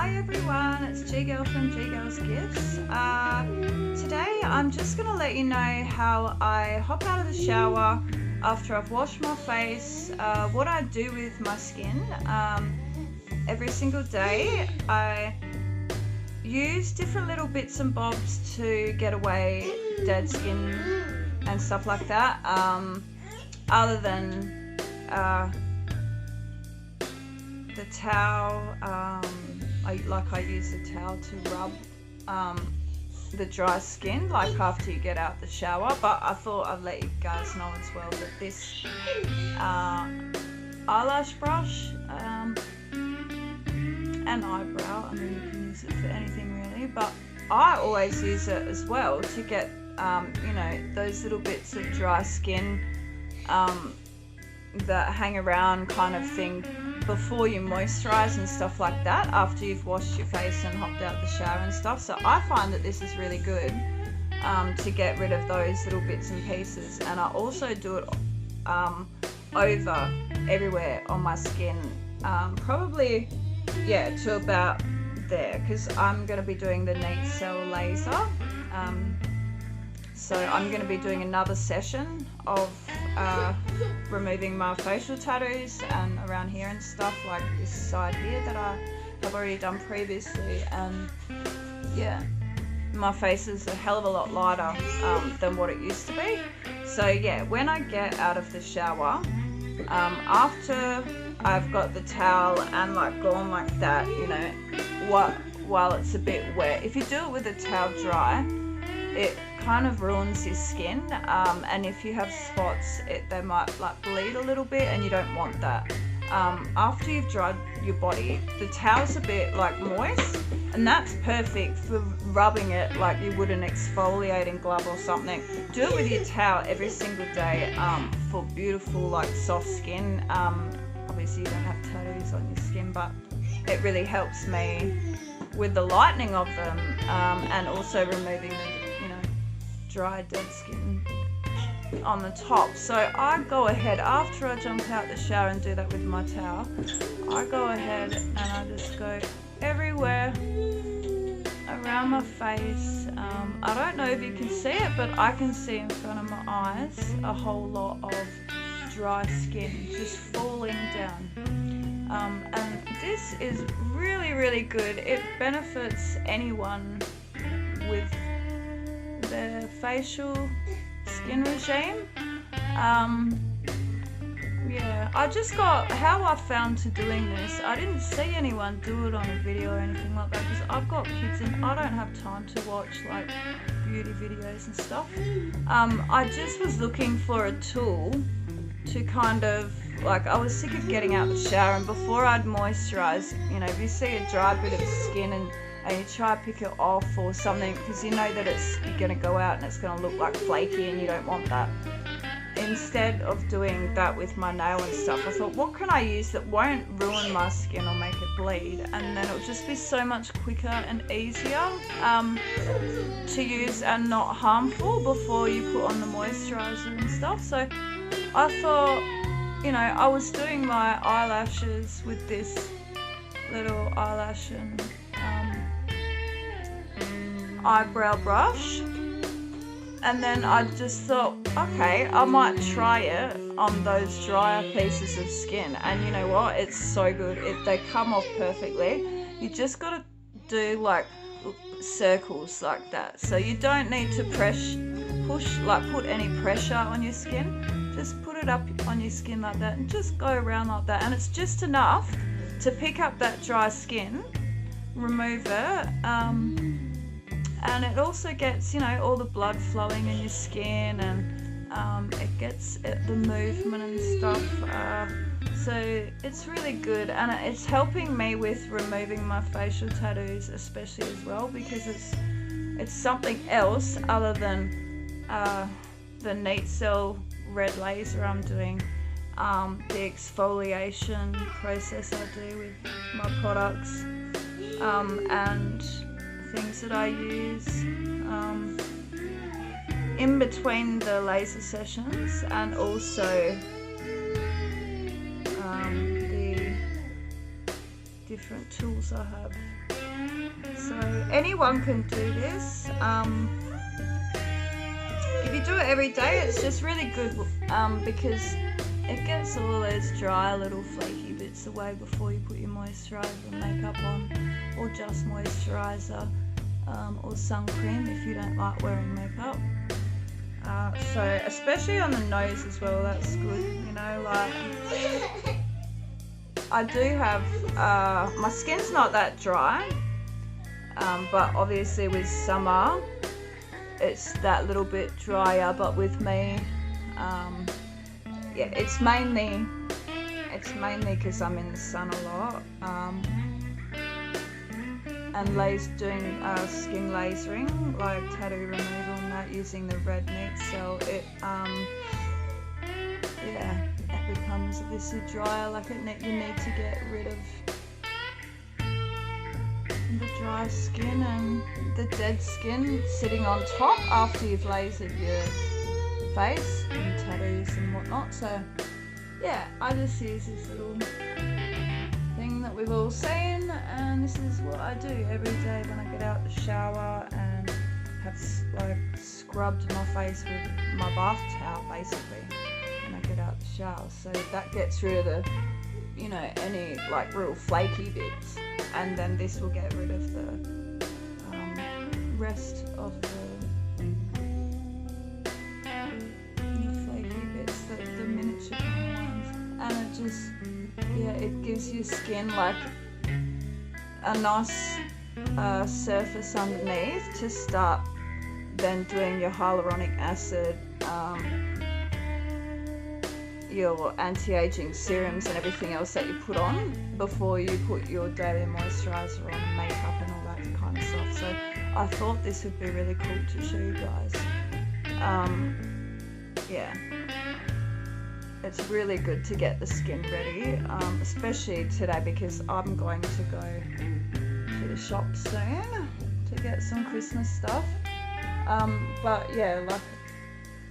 Hi everyone, it's G Girl from G Girl's Gifts. Today I'm just going to let you know how I hop out of the shower after I've washed my face, what I do with my skin. Every single day I use different little bits and bobs to get away dead skin and stuff like that, other than the towel. I use the towel to rub the dry skin, like after you get out the shower. But I thought I'd let you guys know as well that this eyelash brush and eyebrow, I mean, you can use it for anything really, but I always use it as well to get you know, those little bits of dry skin that hang around kind of thing before you moisturize and stuff like that, after you've washed your face and hopped out the shower and stuff. So I find that this is really good to get rid of those little bits and pieces. And I also do it over everywhere on my skin, probably, yeah, to about there, because I'm going to be doing the Neatcell Laser. So I'm going to be doing another session of removing my facial tattoos and around here and stuff, like this side here that I have already done previously. And yeah, my face is a hell of a lot lighter than what it used to be. So yeah, when I get out of the shower, after I've got the towel and like gone like that, you know, while it's a bit wet, if you do it with a towel dry, it kind of ruins your skin, and if you have spots, they might like bleed a little bit, and you don't want that. After you've dried your body, the towel's a bit like moist, and that's perfect for rubbing it like you would an exfoliating glove or something. Do it with your towel every single day for beautiful, like, soft skin. Obviously you don't have tattoos on your skin, but it really helps me with the lightening of them, and also removing the dry dead skin on the top. So I go ahead, after I jump out the shower and do that with my towel, I go ahead and I just go everywhere around my face. I don't know if you can see it, but I can see in front of my eyes a whole lot of dry skin just falling down. And this is really, really good. It benefits anyone with the facial skin regime. Yeah, I just got, how I found to doing this, I didn't see anyone do it on a video or anything like that, because I've got kids and I don't have time to watch like beauty videos and stuff. I just was looking for a tool to kind of, like, I was sick of getting out the shower, and before I'd moisturize, you know, if you see a dry bit of skin and you try to pick it off or something, because you know that you're going to go out and it's going to look like flaky, and you don't want that. Instead of doing that with my nail and stuff, I thought, what can I use that won't ruin my skin or make it bleed? And then it'll just be so much quicker and easier to use and not harmful before you put on the moisturizer and stuff. So I thought, you know, I was doing my eyelashes with this little eyelash and eyebrow brush, and then I just thought, okay, I might try it on those drier pieces of skin, and you know what, it's so good. They come off perfectly. You just got to do like circles like that, so you don't need to put any pressure on your skin. Just put it up on your skin like that and just go around like that, and it's just enough to pick up that dry skin, remove it, and it also gets, you know, all the blood flowing in your skin, and it gets the movement and stuff. So it's really good, and it's helping me with removing my facial tattoos especially as well, because it's something else other than the Neatcell Red Laser I'm doing. The exfoliation process I do with my products, and things that I use in between the laser sessions, and also the different tools I have So anyone can do this. If you do it every day, it's just really good because it gets all those dry little flaky bits away before you put your moisturiser and makeup on, or just moisturiser or sun cream if you don't like wearing makeup. So especially on the nose as well, that's good, you know, like I do have, my skin's not that dry, but obviously with summer it's that little bit drier, but with me, yeah, it's mainly because I'm in the sun a lot, and doing skin lasering, like tattoo removal and that, using the red Neatcell, it yeah, it becomes obviously drier, like you need to get rid of the dry skin and the dead skin sitting on top after you've lasered your face and tattoos and whatnot. So yeah, I just use this little thing that we've all seen, and this is what I do every day when I get out the shower and have like scrubbed my face with my bath towel basically when I get out the shower. So that gets rid of the, you know, any like real flaky bits, and then this will get rid of the rest of the flaky bits, the miniature ones, and it just, yeah, it gives your skin like a nice surface underneath to start then doing your hyaluronic acid, your anti-aging serums and everything else that you put on before you put your daily moisturiser on and makeup and all that kind of stuff. So I thought this would be really cool to show you guys. Yeah, it's really good to get the skin ready, especially today because I'm going to go to the shop soon to get some Christmas stuff. But yeah, like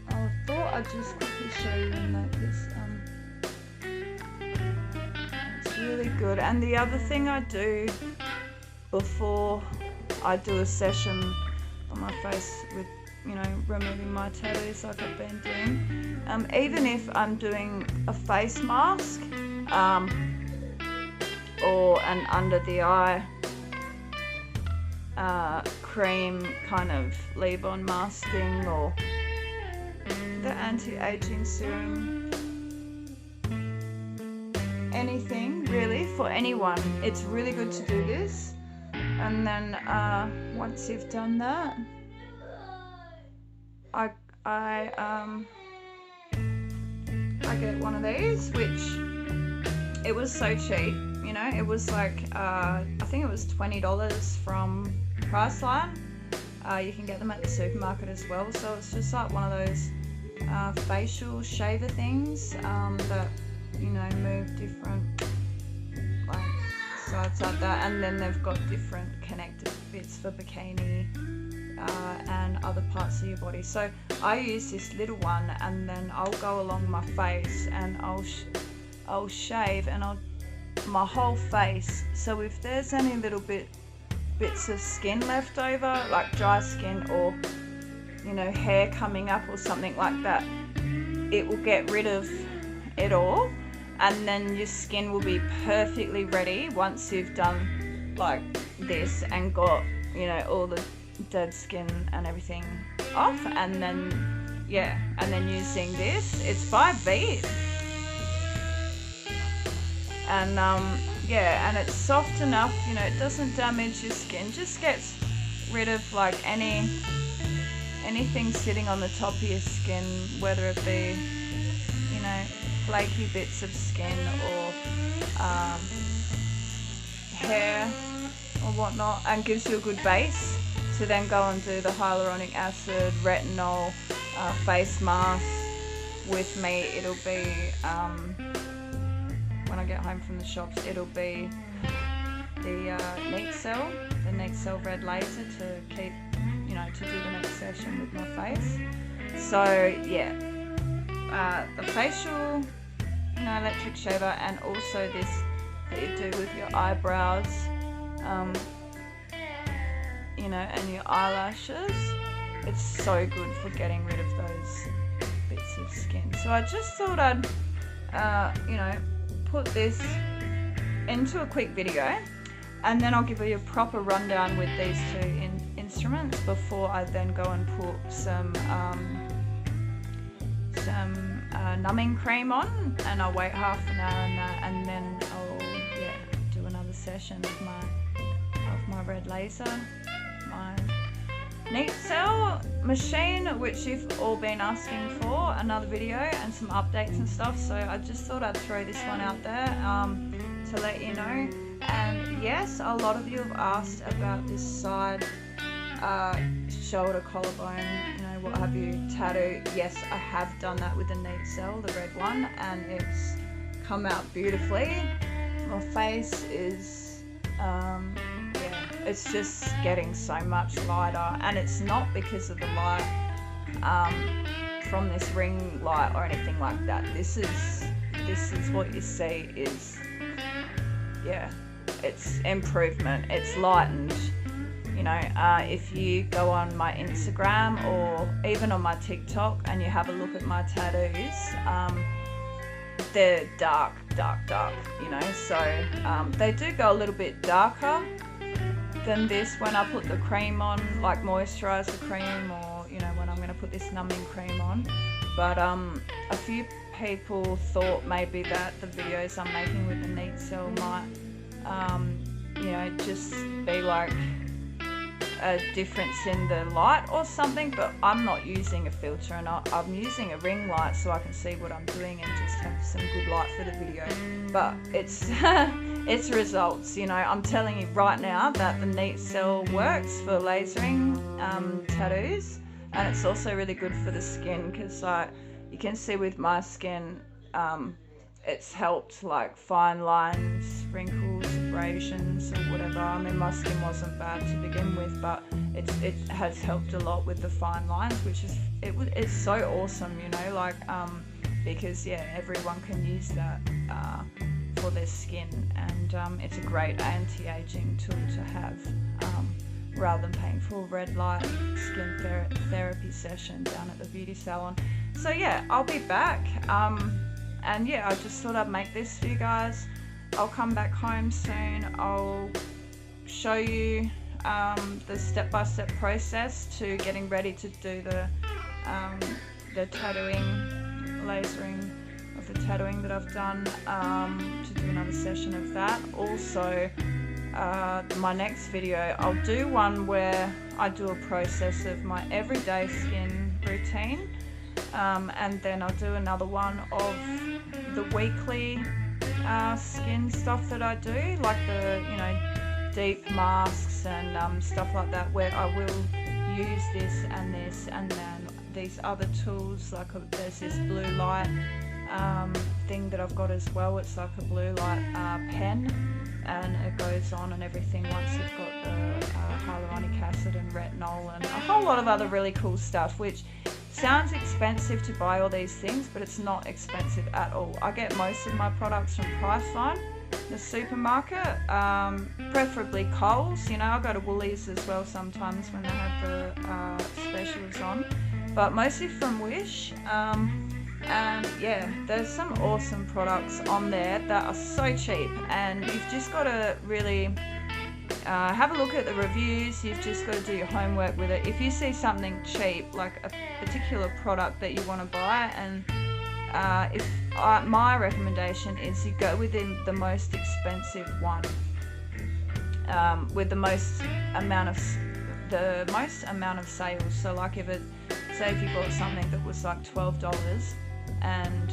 I thought I'd just quickly show you that it's really good. And the other thing I do before I do a session on my face with, you know, removing my tattoos like I've been doing, even if I'm doing a face mask or an under the eye cream kind of leave-on mask thing, or the anti-aging serum, anything really for anyone, it's really good to do this. And then once you've done that, I get one of these, which it was so cheap, you know, it was like I think it was $20 from Priceline. You can get them at the supermarket as well, so it's just like one of those facial shaver things that, you know, move different like sides like that, and then they've got different connected bits for bikini and other parts of your body. So I use this little one, and then I'll go along my face and I'll shave and my whole face. So if there's any little bits of skin left over, like dry skin or, you know, hair coming up or something like that, it will get rid of it all, and then your skin will be perfectly ready once you've done like this and got, you know, all the dead skin and everything off. And then yeah, and then using this, it's 5 beads, and yeah, and it's soft enough, you know, it doesn't damage your skin, just gets rid of like anything sitting on the top of your skin, whether it be, you know, flaky bits of skin or hair or whatnot, and gives you a good base to then go and do the hyaluronic acid, retinol face mask. With me, it'll be when I get home from the shops, it'll be the Neatcell Red Laser to keep, you know, to do the next session with my face. So yeah, the facial, you know, electric shaver, and also this that you do with your eyebrows. you know, and your eyelashes. It's so good for getting rid of those bits of skin. So I just thought I'd, you know, put this into a quick video, and then I'll give you a proper rundown with these two instruments before I then go and put some numbing cream on, and I'll wait half an hour on that, and then I'll do another session of my red laser, my Neatcell machine, which you've all been asking for, another video and some updates and stuff. So I just thought I'd throw this one out there to let you know. And yes, a lot of you have asked about this side shoulder, collarbone, you know, what have you, tattoo. Yes, I have done that with the Neatcell, the red one, and it's come out beautifully. My face is it's just getting so much lighter, and it's not because of the light from this ring light or anything like that. This is what you see is, yeah, it's improvement, it's lightened. You know, if you go on my Instagram or even on my TikTok and you have a look at my tattoos, they're dark, you know, so they do go a little bit darker than this when I put the cream on, like moisturizer cream, or, you know, when I'm going to put this numbing cream on. But a few people thought maybe that the videos I'm making with the Neatcell might, you know, just be like a difference in the light or something, but I'm not using a filter, and I'm using a ring light so I can see what I'm doing and just have some good light for the video. But it's it's results, you know. I'm telling you right now that the Neatcell works for lasering tattoos, and it's also really good for the skin, because you can see with my skin, it's helped like fine lines, wrinkles, abrasions, or whatever. I mean, my skin wasn't bad to begin with, but it has helped a lot with the fine lines, which is it's so awesome, you know, like because yeah, everyone can use that for their skin, and it's a great anti-aging tool to have, rather than paying for a red light skin therapy session down at the beauty salon. So yeah, I'll be back. And yeah, I just thought I'd make this for you guys. I'll come back home soon. I'll show you the step-by-step process to getting ready to do the tattooing, lasering of the tattooing that I've done, to do another session of that. Also, my next video, I'll do one where I do a process of my everyday skin routine. And then I'll do another one of the weekly skin stuff that I do, like the, you know, deep masks and stuff like that, where I will use this and then these other tools, like there's this blue light thing that I've got as well. It's like a blue light pen, and it goes on and everything once you've got the hyaluronic acid and retinol and a whole lot of other really cool stuff, which sounds expensive to buy all these things, but it's not expensive at all. I get most of my products from Priceline, the supermarket, preferably Coles. You know, I go to Woolies as well sometimes when they have the specials on, but mostly from Wish. And yeah, there's some awesome products on there that are so cheap, and you've just got to really have a look at the reviews. You've just got to do your homework with it. If you see something cheap, like a particular product that you want to buy, and my recommendation is you go with the most expensive one, with the most amount of sales. So like say if you bought something that was like $12, and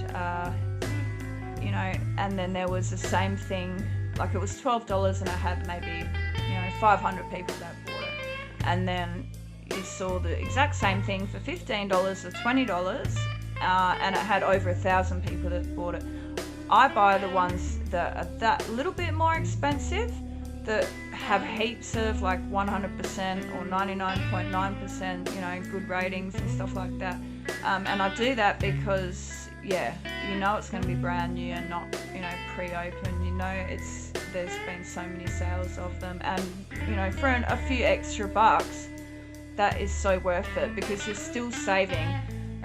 you know, and then there was the same thing, like it was $12 and I had maybe, you know, 500 people that bought it, and then you saw the exact same thing for $15 or $20, and it had over 1,000 people that bought it. I buy the ones that are that little bit more expensive, that have heaps of like 100% or 99.9%, you know, good ratings and stuff like that. And I do that because yeah, you know it's going to be brand new and not, you know, pre-opened. You know there's been so many sales of them, and you know, for a few extra bucks, that is so worth it, because you're still saving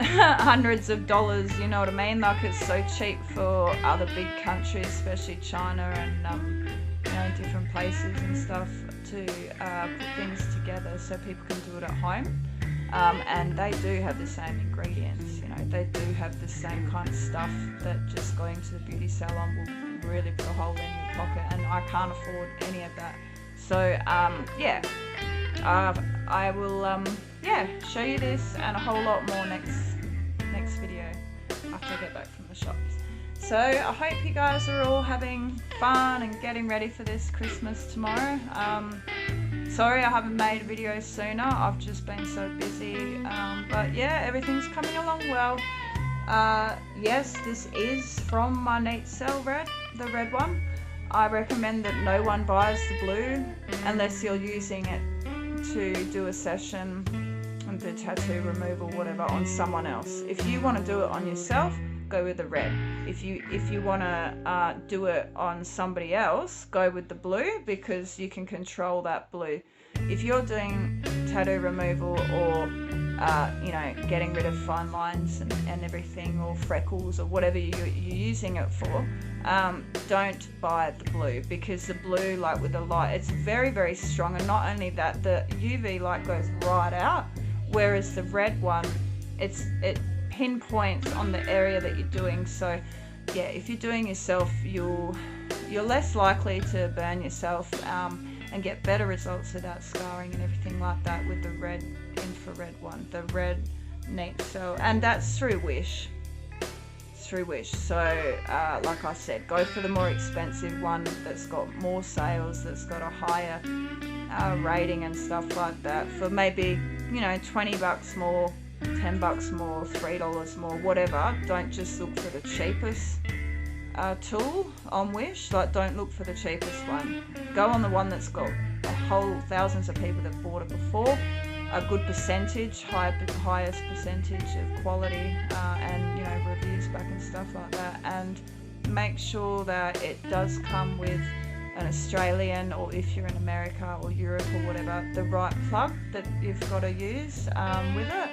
hundreds of dollars, you know what I mean? Like, it's so cheap for other big countries, especially China and you know, different places and stuff, to put things together so people can do it at home. And they do have the same ingredients, you know, they do have the same kind of stuff that just going to the beauty salon will really put a hole in your pocket, and I can't afford any of that. So yeah, I will yeah, show you this and a whole lot more next video after I get back from the shops. So I hope you guys are all having fun and getting ready for this Christmas tomorrow. Sorry I haven't made a video sooner, I've just been so busy, but yeah, everything's coming along well. Yes, this is from my Neatcell Red, the red one. I recommend that no one buys the blue unless you're using it to do a session and do tattoo removal, whatever, on someone else. If you want to do it on yourself, go with the red. If you want to do it on somebody else, go with the blue, because you can control that blue. If you're doing tattoo removal or you know, getting rid of fine lines and everything, or freckles or whatever you're using it for, don't buy the blue, because the blue, like with the light, it's very, very strong, and not only that, the UV light goes right out, whereas the red one, it pinpoints on the area that you're doing. So yeah, if you're doing yourself, you're less likely to burn yourself and get better results without scarring and everything like that with the red infrared one, the red Neatcell, and that's through Wish. It's through Wish. So like I said, go for the more expensive one that's got more sales, that's got a higher rating and stuff like that, for maybe, you know, 20 bucks more, 10 bucks more, $3 more, whatever. Don't just look for the cheapest tool on Wish. Like, don't look for the cheapest one. Go on the one that's got a whole thousands of people that bought it before, a good percentage, highest percentage of quality, and you know, reviews back and stuff like that. And make sure that it does come with an Australian, or if you're in America or Europe or whatever, the right plug that you've got to use with it.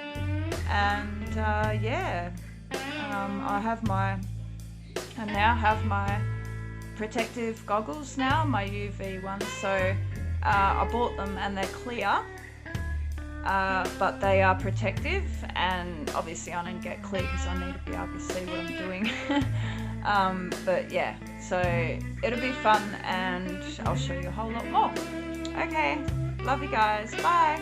And yeah, I now have my protective goggles now, my UV ones. So I bought them and they're clear, but they are protective, and obviously I don't get clear because I need to be able to see what I'm doing. But yeah, so it'll be fun, and I'll show you a whole lot more. Okay, love you guys, bye.